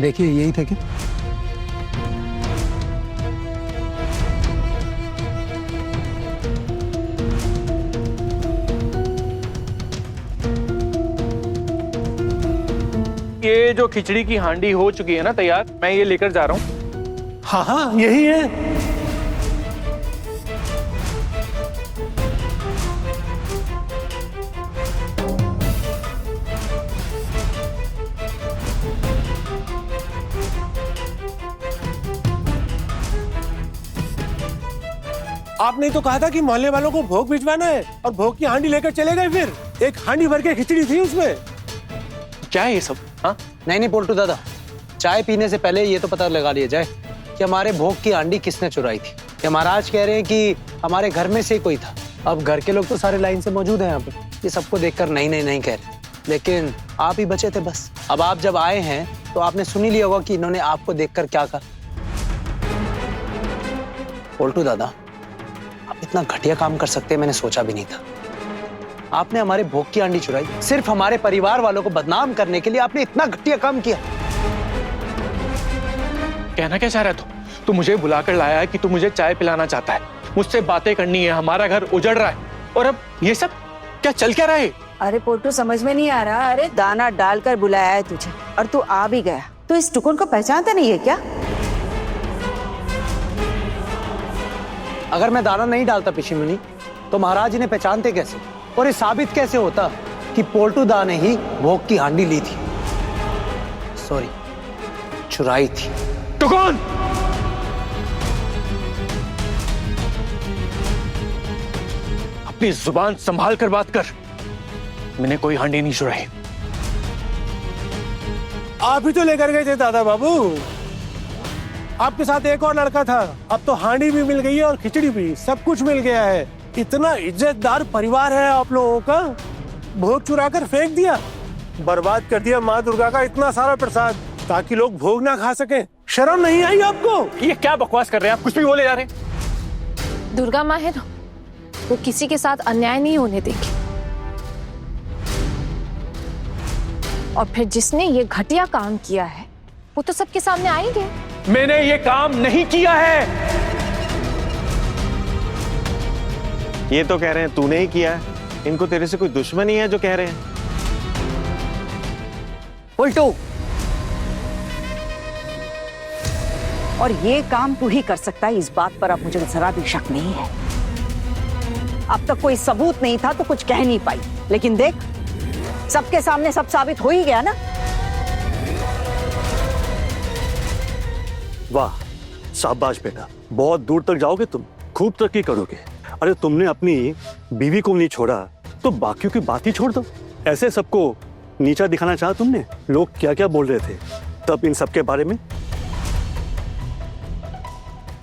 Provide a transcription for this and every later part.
देखिए यही थे क्या? ये जो खिचड़ी की हांडी हो चुकी है ना तैयार, मैं ये लेकर जा रहा हूँ। हाँ हाँ यही है। आपने तो कहा था कि मोहल्ले वालों को भोग भिजवाना है और भोग की हांडी लेकर चले गए। फिर एक हांडी भर के खिचड़ी थी उसमें। क्या है ये सब? हाँ, नहीं पोल्टू दादा, चाय पीने से पहले ये तो पता लगा लिया जाए कि हमारे भोग की हांडी किसने चुराई थी। ये महाराज कह रहे हैं कि हमारे घर में से ही कोई था। अब घर के लोग तो सारे लाइन से मौजूद हैं यहाँ पे, ये सबको देखकर नहीं कह रहे, लेकिन आप ही बचे थे बस। अब आप जब आए हैं तो आपने सुन ही लिया होगा कि इन्होंने आपको देखकर क्या कहा। पोल्टू दादा, आप इतना घटिया काम कर सकते हैं मैंने सोचा भी नहीं था। आपने हमारे भोग की हांडी चुराई, सिर्फ हमारे परिवार वालों को बदनाम करने के लिए आपने इतना घटिया काम किया। कहना क्या चाह रहा है तू मुझे बुलाकर लाया है कि तू मुझे चाय पिलाना चाहता है, मुझसे बातें करनी है, हमारा घर उजड़ रहा है, और अब ये सब क्या चल क्या रहा है? अरे पोल्टू समझ में नहीं आ रहा। अरे दाना डालकर बुलाया है तुझे और तू आ भी गया, तो इस टुकुन को पहचानता नहीं है क्या? अगर मैं दाना नहीं डालता पिशी मुनि तो महाराज इन्हें पहचानते कैसे, और ये साबित कैसे होता कि पोल्टू दा ने ही भोग की हांडी ली थी, सॉरी चुराई थी। तो कौन? अपनी जुबान संभाल कर बात कर। मैंने कोई हांडी नहीं चुराई। आप ही तो लेकर गए थे दादा बाबू। आपके साथ एक और लड़का था। अब तो हांडी भी मिल गई है और खिचड़ी भी, सब कुछ मिल गया है। इतना इज्जतदार परिवार है आप लोगों का, भोग चुराकर फेंक दिया, बर्बाद कर दिया माँ दुर्गा का इतना सारा प्रसाद ताकि लोग भोग ना खा सके। शर्म नहीं आई आपको? ये क्या बकवास कर रहे हैं आप? कुछ भी बोले जा रहे हैं। दुर्गा माँ है ना, वो किसी के साथ अन्याय नहीं होने देगी। और फिर जिसने ये घटिया काम किया है वो तो सबके सामने आ ही गया। मैंने ये काम नहीं किया है। ये तो कह रहे हैं तूने ही किया है। इनको तेरे से कोई दुश्मनी है जो कह रहे हैं? उल्टू, और ये काम तू ही कर सकता है, इस बात पर अब मुझे जरा भी शक नहीं है। अब तक कोई सबूत नहीं था तो कुछ कह नहीं पाई, लेकिन देख सबके सामने सब साबित हो ही गया ना। वाह शाबाश बेटा, बहुत दूर तक जाओगे तुम, खूब तरक्की करोगे। अरे तुमने अपनी बीवी को नहीं छोड़ा तो बाकियों की बात ही छोड़ दो। ऐसे सबको नीचा दिखाना चाहा तुमने। लोग क्या क्या बोल रहे थे तब इन सब के बारे में।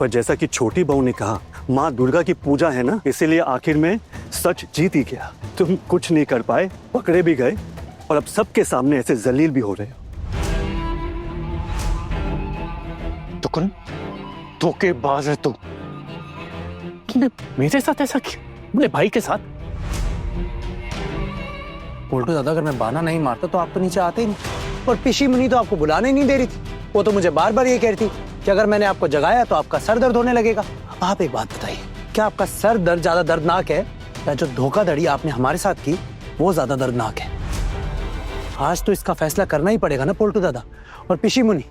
पर जैसा कि छोटी बहू ने कहा, माँ दुर्गा की पूजा है ना, इसीलिए आखिर में सच जीत ही गया। तुम कुछ नहीं कर पाए, पकड़े भी गए और अब सबके सामने ऐसे जलील भी हो रहे हो। टुकुन, धोखेबाज है तू। तुमने मेरे साथ ऐसा किया, अपने भाई के साथ। पोल्टू दादा, अगर मैं बाना नहीं मारता तो आप तो नीचे आते ही नहीं। और पिशी मुनि तो आपको बुलाने ही नहीं दे रही थी। वो तो मुझे बार बार ये कह रही थी कि अगर मैंने आपको जगाया तो आपका सर दर्द होने लगेगा। अब आप एक बात बताइए, क्या आपका सर दर्द ज्यादा दर्दनाक है या जो धोखाधड़ी आपने हमारे साथ की वो ज्यादा दर्दनाक है? आज तो इसका फैसला करना ही पड़ेगा ना पोल्टू दादा। और पिशी मुनि,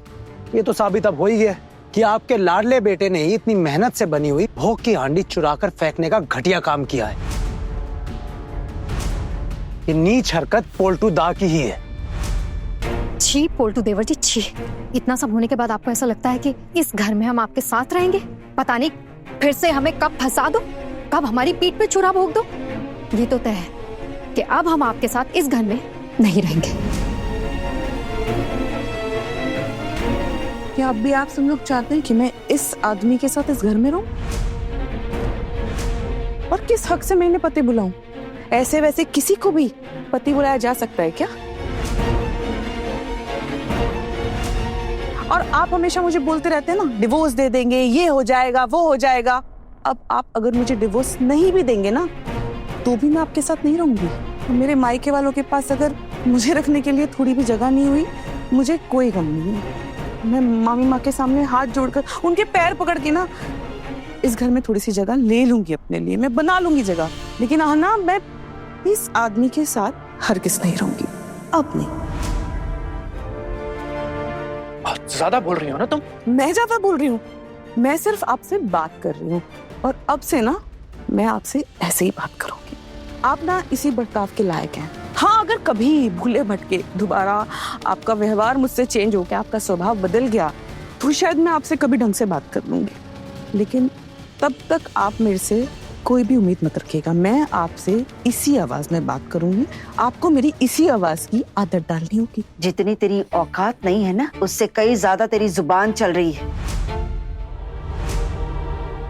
ये तो साबित अब हो ही गया कि आपके लाडले बेटे ने ही इतनी मेहनत से बनी हुई भोग की हांडी चुराकर फेंकने का घटिया काम किया है। ये नीच हरकत पोल्टू दा की ही है। छी पोल्टू देवर जी, छी। इतना सब होने के बाद आपको ऐसा लगता है कि इस घर में हम आपके साथ रहेंगे? पता नहीं फिर से हमें कब फंसा दो, कब हमारी पीठ पे छुरा भोग दो। ये तो तय है कि अब हम आपके साथ इस घर में नहीं रहेंगे। क्या अब भी आप सब लोग चाहते हैं कि मैं इस आदमी के साथ इस घर में रहूं? और किस हक से मैं इन्हें पति बुलाऊं? ऐसे वैसे किसी को भी पति बुलाया जा सकता है क्या? और आप हमेशा मुझे बोलते रहते हैं ना, डिवोर्स दे देंगे, ये हो जाएगा, वो हो जाएगा। अब आप अगर मुझे डिवोर्स नहीं भी देंगे ना, तो भी मैं आपके साथ नहीं रहूंगी। मेरे मायके वालों के पास अगर मुझे रखने के लिए थोड़ी भी जगह नहीं हुई, मुझे कोई गम नहीं है। मैं मामी माँ के सामने हाथ जोड़कर उनके पैर पकड़ के ना इस घर में थोड़ी सी जगह ले लूंगी अपने लिए, मैं बना लूंगी जगह। लेकिन ना मैं इस आदमी के साथ हरगिज़ नहीं रहूंगी, अब नहीं। बहुत ज्यादा बोल रही हो ना तुम। मैं ज्यादा बोल रही हूँ? मैं सिर्फ आपसे बात कर रही हूँ और अब से ना मैं आपसे ऐसे ही बात करूंगी। आप ना इसी बर्ताव के लायक हैं। हाँ, अगर कभी भूले भटके दोबारा आपका व्यवहार मुझसे चेंज हो गया, आपका स्वभाव बदल गया, तो शायद मैं आपसे कभी ढंग से बात कर लूंगी। लेकिन तब तक आप मेरे से कोई भी उम्मीद मत रखिएगा। मैं आपसे इसी आवाज में बात करूंगी, आपको मेरी इसी आवाज की आदत डालनी होगी। जितनी तेरी औकात नहीं है ना, उससे कई ज्यादा तेरी जुबान चल रही है।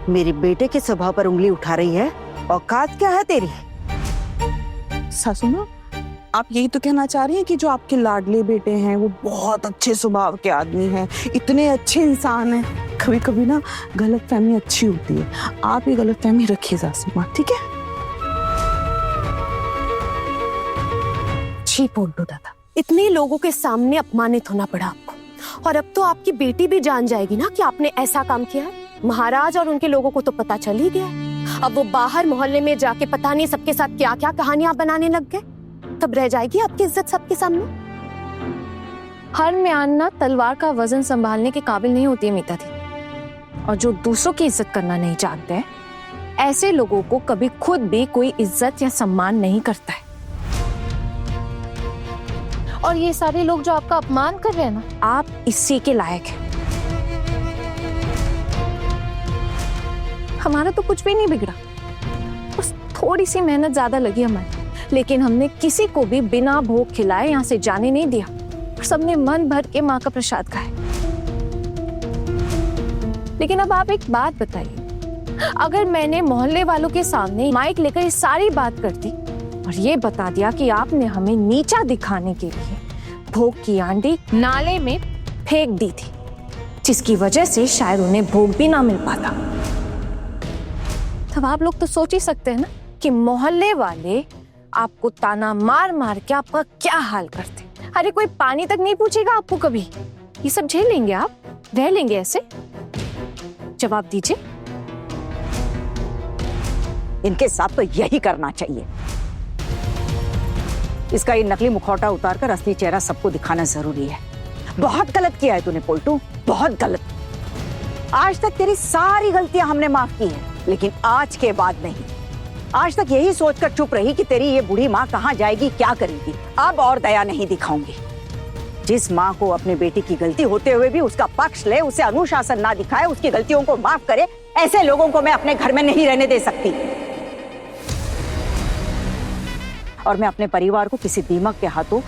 मेरे बेटे के स्वभाव पर उंगली उठा रही है। औकात क्या है तेरी? सासू माँ, आप यही तो कहना चाह रही हैं कि जो आपके लाडले बेटे हैं वो बहुत अच्छे स्वभाव के आदमी हैं, इतने अच्छे इंसान हैं। कभी कभी ना गलतफहमी अच्छी होती है, आप ये गलतफहमी रखिए सासू माँ, ठीक है? छी पोल्टू दादा, इतने लोगों के सामने अपमानित होना पड़ा आपको, और अब तो आपकी बेटी भी जान जाएगी ना कि आपने ऐसा काम किया है। महाराज और उनके लोगों को तो पता चल ही गया है। अब वो बाहर मोहल्ले में जाके पता नहीं सबके साथ क्या क्या कहानियां बनाने लग गए, तब रह जाएगी आपकी इज्जत सबके सामने। हर म्यान ना तलवार का वजन संभालने के काबिल नहीं होती है मीता दी, और जो दूसरों की इज्जत करना नहीं जानते हैं, ऐसे लोगों को कभी खुद भी कोई इज्जत या सम्मान नहीं करता है। और ये सारे लोग जो आपका अपमान कर रहे हैं ना, आप इसी के लायक हैं। हमारा तो कुछ भी नहीं बिगड़ा, बस थोड़ी सी मेहनत ज्यादा लगी हमारी, लेकिन हमने किसी को भी बिना भोग खिलाए यहाँ से जाने नहीं दिया, और सबने मन भर के माँ का प्रसाद खाया। लेकिन अब आप एक बात बताइए, अगर मैंने मोहल्ले वालों के सामने माइक लेकर ये सारी बात कर दी और ये बता दिया कि आपने हमें नीचा दिखाने के लिए भोग की आंटी नाले में फेंक दी थी, जिसकी वजह से शायद उन्हें भोग भी ना मिल पाता, तब आप लोग तो सोच ही सकते हैं ना कि मोहल्ले वाले आपको ताना मार मार के आपका क्या हाल करते। अरे कोई पानी तक नहीं पूछेगा आपको कभी। ये सब झेल लेंगे आप? रह लेंगे ऐसे? जवाब दीजिए। इनके साथ तो यही करना चाहिए। इसका ये नकली मुखौटा उतार कर असली चेहरा सबको दिखाना जरूरी है। बहुत गलत किया है तूने पोल्टू, बहुत गलत। आज तक तेरी सारी गलतियां हमने माफ की हैं, लेकिन आज के बाद नहीं। आज तक यही सोचकर चुप रही कि तेरी ये बूढ़ी माँ कहाँ जाएगी, क्या करेगी। अब और दया नहीं दिखाऊंगी। जिस माँ को अपने बेटी की गलती होते हुए भी उसका पक्ष ले, उसे अनुशासन ना दिखाए, उसकी गलतियों को माफ करे, ऐसे लोगों को मैं अपने घर में नहीं रहने दे सकती। और मैं अपने परिवार को किसी दीमक के हाथों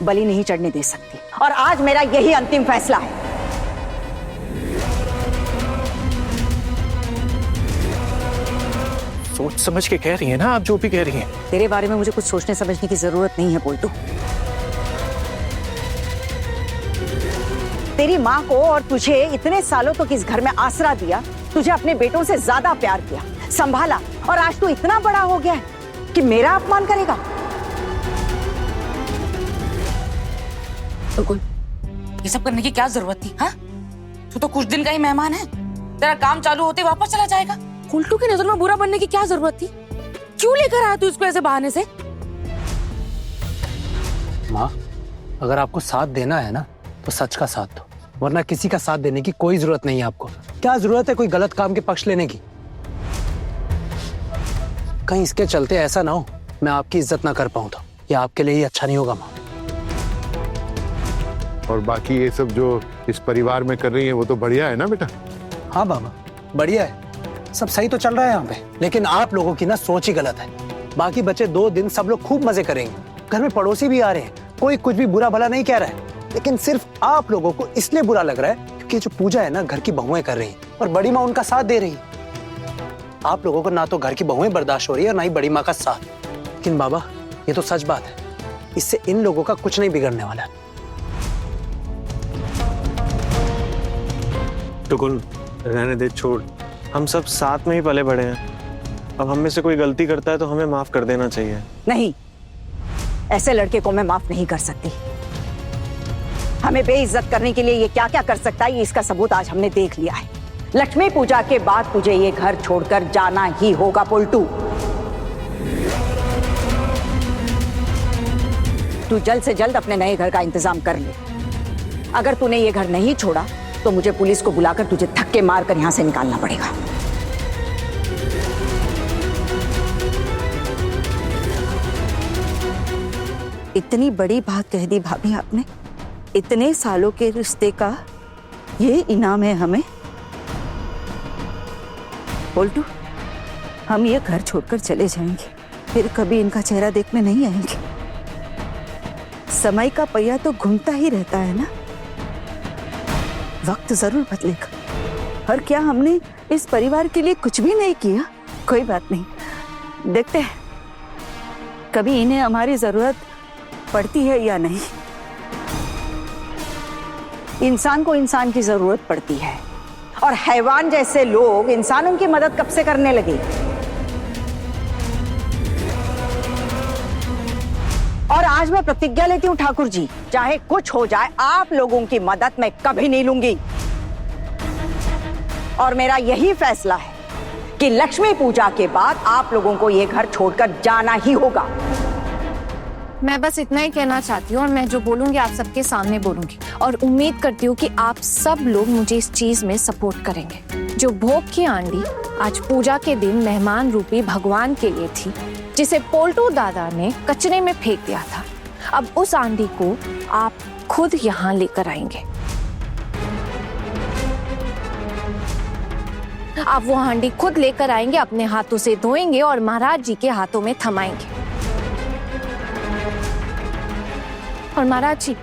बलि नहीं चढ़ने दे सकती। और आज मेरा यही अंतिम फैसला है। सोच समझ के कह रही है ना आप, जो भी कह रही हैं। तेरे बारे में मुझे कुछ सोचने समझने की जरूरत नहीं है पोल्टू। तेरी माँ को और तुझे इतने सालों तक इस घर में आसरा दिया, तुझे अपने बेटों से ज्यादा प्यार किया, संभाला, और आज तू इतना बड़ा हो गया है कि मेरा अपमान करेगा। बिल्कुल, ये सब करने की क्या जरूरत थी? हाँ, तू तो कुछ दिन का ही मेहमान है, तेरा काम चालू होते वापस चला जाएगा। उल्टू की नजर में बुरा बनने की क्या जरूरत थी? क्यों लेकर आया तू इसको ऐसे बहाने से? माँ, अगर आपको साथ देना है ना तो सच का साथ दो, वरना किसी का साथ देने की कोई जरूरत नहीं है आपको। क्या जरूरत है कोई गलत काम के पक्ष लेने की? कहीं इसके चलते ऐसा ना हो मैं आपकी इज्जत ना कर पाऊं, तो ये आपके लिए ही अच्छा नहीं होगा माँ। और बाकी ये सब जो इस परिवार में कर रही है वो तो बढ़िया है ना बेटा? हाँ बाबा, बढ़िया है, सब सही तो चल रहा है यहाँ पे, लेकिन आप लोगों की ना सोच ही गलत है। बाकी बचे 2 दिन सब लोग खूब मजे करेंगे, घर में पड़ोसी भी आ रहे हैं, कोई कुछ भी बुरा भला नहीं कह रहा है, लेकिन सिर्फ आप लोगों को इसलिए बुरा लग रहा है क्योंकि जो पूजा है ना घर की बहुएं कर रही हैं और बड़ी माँ उनका साथ दे रही है। आप लोगों को ना तो घर की बहुएं बर्दाश्त हो रही है और ना ही बड़ी माँ का साथ। लेकिन बाबा, ये तो सच बात है, इससे इन लोगों का कुछ नहीं बिगड़ने वाला है। टुकुल, रहने दे, छोड़। हम सब साथ में ही पले बड़े हैं। अब हम में से कोई गलती करता है तो हमें माफ कर देना चाहिए। नहीं, ऐसे लड़के को मैं माफ नहीं कर सकती। हमें बेइज्जत करने के लिए ये क्या क्या कर सकता है, ये इसका सबूत आज हमने देख लिया है। लक्ष्मी पूजा के बाद तुझे ये घर छोड़कर जाना ही होगा पोल्टू। तू जल्द से जल्द अपने नए घर का इंतजाम कर ले। अगर तूने ये घर नहीं छोड़ा तो मुझे पुलिस को बुलाकर तुझे धक्के मारकर यहां से निकालना पड़ेगा। इतनी बड़ी बात कह दी भाभी आपने। इतने सालों के रिश्ते का ये इनाम है हमें। पोल्टू, हम ये घर छोड़कर चले जाएंगे, फिर कभी इनका चेहरा देखने नहीं आएंगे। समय का पहिया तो घूमता ही रहता है ना, वक्त जरूर बदलेगा। और क्या हमने इस परिवार के लिए कुछ भी नहीं किया? कोई बात नहीं, देखते हैं कभी इन्हें हमारी जरूरत पड़ती है या नहीं। इंसान को इंसान की जरूरत पड़ती है, और हैवान जैसे लोग इंसानों की मदद कब से करने लगे। और आज मैं प्रतिज्ञा लेती हूं ठाकुर जी, चाहे कुछ हो जाए आप लोगों की मदद मैं कभी नहीं लूंगी। और मेरा यही फैसला है कि लक्ष्मी पूजा के बाद आप लोगों को यह घर छोड़कर जाना ही होगा। मैं बस इतना ही कहना चाहती हूँ, और मैं जो बोलूंगी आप सबके सामने बोलूंगी, और उम्मीद करती हूँ कि आप सब लोग मुझे इस चीज में सपोर्ट करेंगे। जो भोग की आंडी आज पूजा के दिन मेहमान रूपी भगवान के लिए थी, जिसे पोल्टू दादा ने कचरे में फेंक दिया था, अब उस आंडी को आप खुद यहाँ लेकर आएंगे। आप वो हांडी खुद लेकर आएंगे, अपने हाथों से धोएंगे और महाराज जी के हाथों में थमाएंगे। और महाराज जी,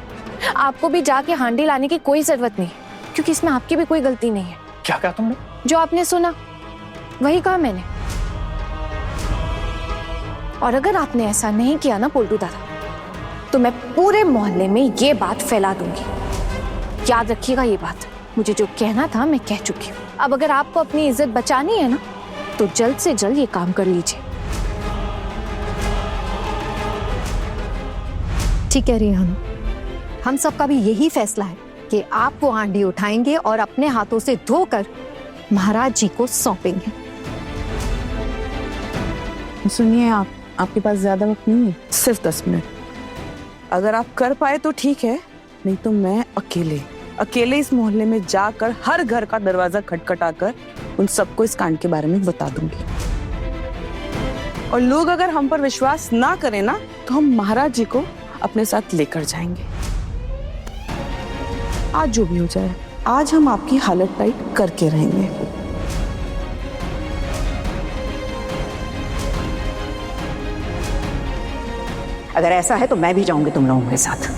आपको भी जाके हांडी लाने की कोई जरूरत नहीं, क्योंकि इसमें आपकी भी कोई गलती नहीं है। क्या कहा तुमने? जो आपने सुना वही कहा मैंने। और अगर आपने ऐसा नहीं किया ना पोल्टू दादा, तो मैं पूरे मोहल्ले में ये बात फैला दूंगी। याद रखिएगा ये बात, मुझे जो कहना था मैं कह चुकी हूँ। अब अगर आपको अपनी इज्जत बचानी है ना, तो जल्द से जल्द ये काम कर लीजिए। ठीक कह रही है अनु, हम सबका भी यही फैसला है कि आप वो हांडी उठाएंगे और अपने हाथों से धोकर महाराज जी को सौंपेंगे। सुनिए, आपके पास ज्यादा वक्त नहीं है, सिर्फ 10 मिनट। अगर आप कर पाए तो ठीक है, नहीं तो मैं अकेले इस मोहल्ले में जाकर हर घर का दरवाजा खटखटाकर उन सबको इस कांड के बारे में बता दूंगी। और लोग अगर हम पर विश्वास ना करें ना, तो हम महाराज जी को अपने साथ लेकर जाएंगे। आज जो भी हो जाए, आज हम आपकी हालत टाइट करके रहेंगे। अगर ऐसा है तो मैं भी जाऊंगी तुम लोगों के साथ।